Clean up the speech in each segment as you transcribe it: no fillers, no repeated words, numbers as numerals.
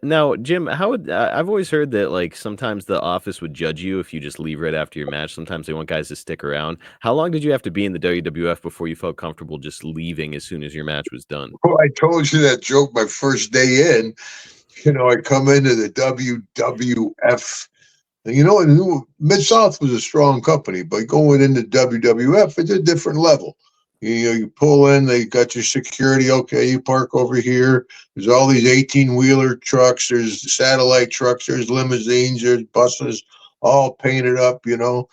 Now, Jim, how would I've always heard that like sometimes the office would judge you if you just leave right after your match. Sometimes they want guys to stick around. How long did you have to be in the WWF before you felt comfortable just leaving as soon as your match was done? Well, I told you that joke my first day in. I come into the WWF. And Mid South was a strong company, but going into WWF, it's a different level. You pull in, they got your security. Okay, you park over here. There's all these 18-wheeler trucks. There's satellite trucks. There's limousines. There's buses, all painted up. You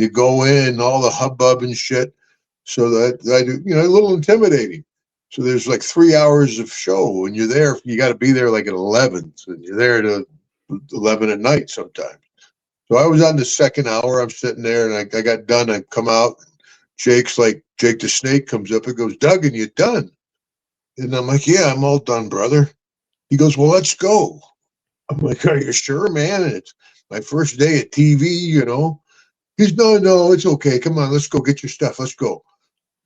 go in, all the hubbub and shit. So a little intimidating. So there's like 3 hours of show, and you're there. You got to be there like at 11, and you're there to 11 at night sometimes. So I was on the second hour. I'm sitting there, and I got done. I come out. Jake the Snake comes up and goes, "Duggan, you done?" And I'm like, "Yeah, I'm all done, brother." He goes, "Well, let's go." I'm like, "Are you sure, man?" And it's my first day at TV. He's, "No, it's okay. Come on, let's go get your stuff. Let's go."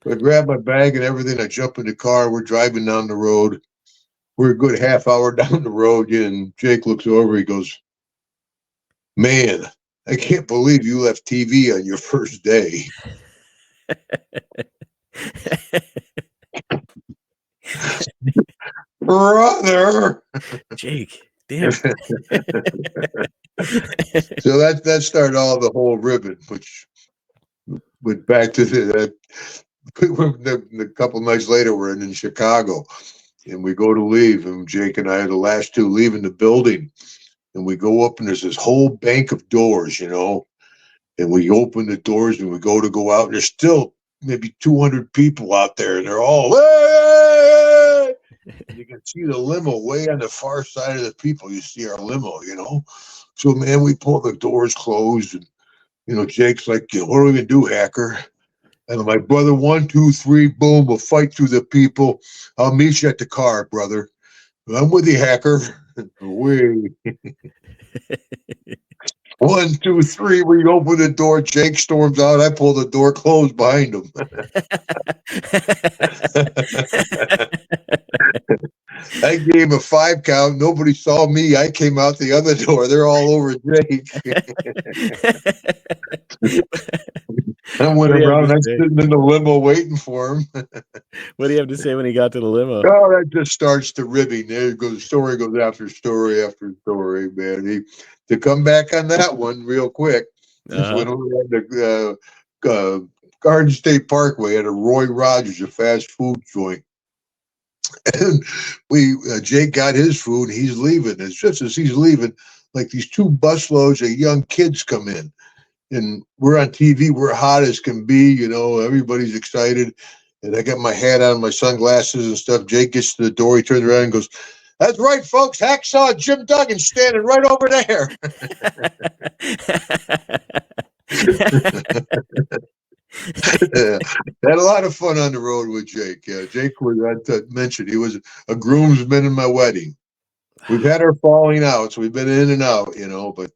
So I grab my bag and everything. I jump in the car. We're driving down the road. We're a good half hour down the road, and Jake looks over. He goes, "Man, I can't believe you left TV on your first day." Brother. Jake, damn. So that started all the whole ribbon, which went back to a couple nights later. We're in Chicago, and we go to leave, and Jake and I are the last two leaving the building, and we go up, and there's this whole bank of doors, and we open the doors, and we go out, and there's still maybe 200 people out there, and they're all, "Hey!" And you can see the limo way on the far side of the people. You see our limo, So, man, we pull the doors closed, and Jake's like, "What are we gonna do, hacker?" And I'm like, "Brother, 1, 2, 3, boom, we'll fight through the people. I'll meet you at the car, brother. I'm with you, hacker." We 1, 2, 3, we open the door. Jake storms out. I pull the door closed behind him. I gave him a 5 count. Nobody saw me. I came out the other door. They're all over Jake. I went around. I'm sitting in the limo waiting for him. What do you have to say when he got to the limo? Oh, that just starts the ribbing. There goes story goes after story after story, man. To come back on that one real quick, this went over at the Garden State Parkway at a Roy Rogers, a fast food joint. And Jake got his food. He's leaving. It's just as he's leaving, like these 2 busloads of young kids come in, and we're on TV. We're hot as can be. Everybody's excited, and I got my hat on, my sunglasses and stuff. Jake gets to the door. He turns around and goes, "That's right, folks. Hacksaw Jim Duggan standing right over there." Had a lot of fun on the road with Jake. Jake was, I mentioned, he was a groomsman in my wedding. We've had our falling outs. We've been in and out, but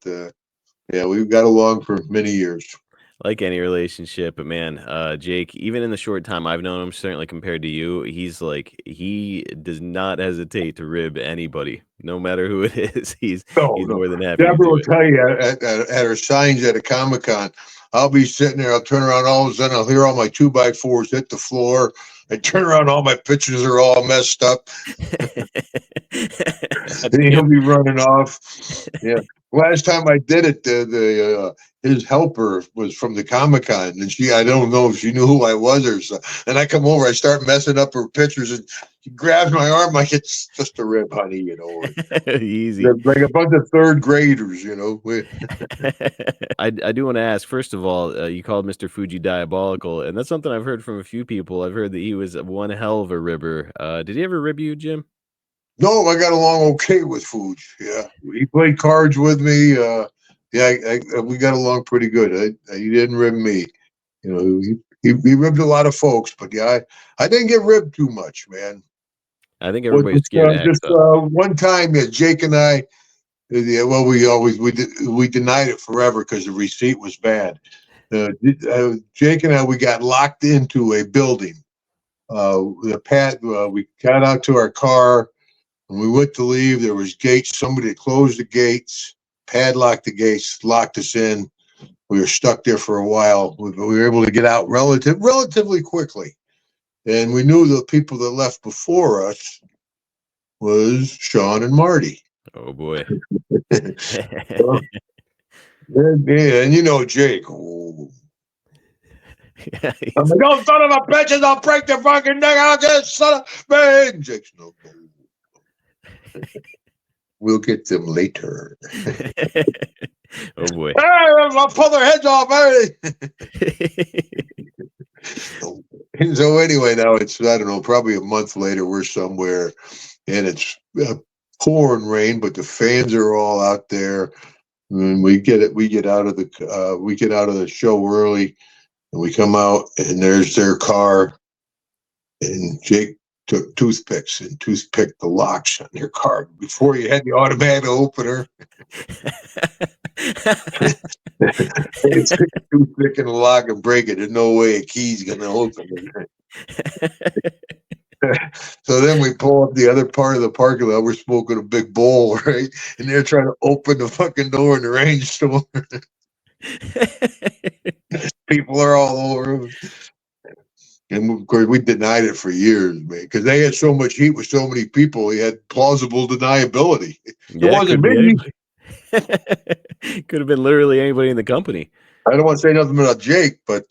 yeah, we've got along for many years. Like any relationship, but man, Jake, even in the short time I've known him, certainly compared to you, he does not hesitate to rib anybody, no matter who it is. He's more than happy. Deborah will tell you at her signs at a Comic-Con, I'll be sitting there, I'll turn around, all of a sudden I'll hear all my 2x4s hit the floor. I turn around, all my pictures are all messed up. And he'll be running off. Yeah. Last time I did it, his helper was from the Comic-Con, and I don't know if she knew who I was or so. And I come over, I start messing up her pictures, and she grabs my arm like it's just a rib, honey, Easy. Like a bunch of 3rd graders, I do want to ask, first of all, you called Mr. Fuji diabolical, and that's something I've heard from a few people. I've heard that he was one hell of a ribber. Did he ever rib you, Jim? No, I got along okay with Fuji. Yeah, he played cards with me. We got along pretty good. He didn't rib me. He ribbed a lot of folks, but yeah, I didn't get ribbed too much, man. I think everybody's scared. One time, Jake and I, well, we denied it forever because the receipt was bad. Jake and I, we got locked into a building. We got out to our car. When we went to leave, there was gates. Somebody had closed the gates, padlocked the gates, locked us in. We were stuck there for a while. We were able to get out relatively quickly. And we knew the people that left before us was Sean and Marty. Oh boy. And you know Jake. Oh. Yeah, I'm like, oh, son of a bitches, I'll break their fucking neck out there, son of man. Jake's no. We'll get them later. Oh boy. Hey, I'll pull their heads off, And so anyway, now it's, I don't know, probably a month later, we're somewhere and it's pouring rain, but the fans are all out there. And we get out of the show early, and we come out and there's their car, and Jake took toothpicks and toothpicked the locks on their car before you had the automatic opener. It's a toothpick in the lock and break it. There's no way a key's gonna open it. So then we pull up the other part of the parking lot. We're smoking a big bowl, right? And they're trying to open the fucking door in the rainstorm. People are all over. And of course, we denied it for years, man, because they had so much heat with so many people. He had plausible deniability. Yeah, it wasn't me. Could have been literally anybody in the company. I don't want to say nothing about Jake, but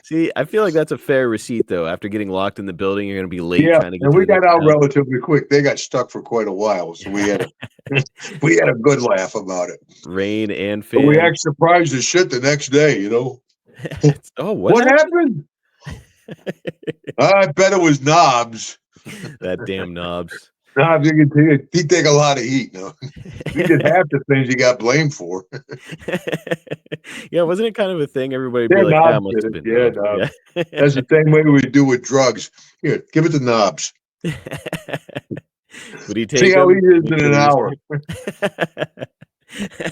see, I feel like that's a fair receipt, though. After getting locked in the building, you're going to be late trying to get. And we got out town relatively quick. They got stuck for quite a while, so we had a good laugh about it. Rain and fan. We act surprised as shit the next day, you know. Oh, what happened? I bet it was knobs. That damn knobs. Knobs, he take a lot of heat. No, he did half the things he got blamed for. Yeah, wasn't it kind of a thing? Everybody be like, "That must have been." Yeah. That's the same way we do with drugs. Here, give it to knobs. Would he take? See how he is in an hour.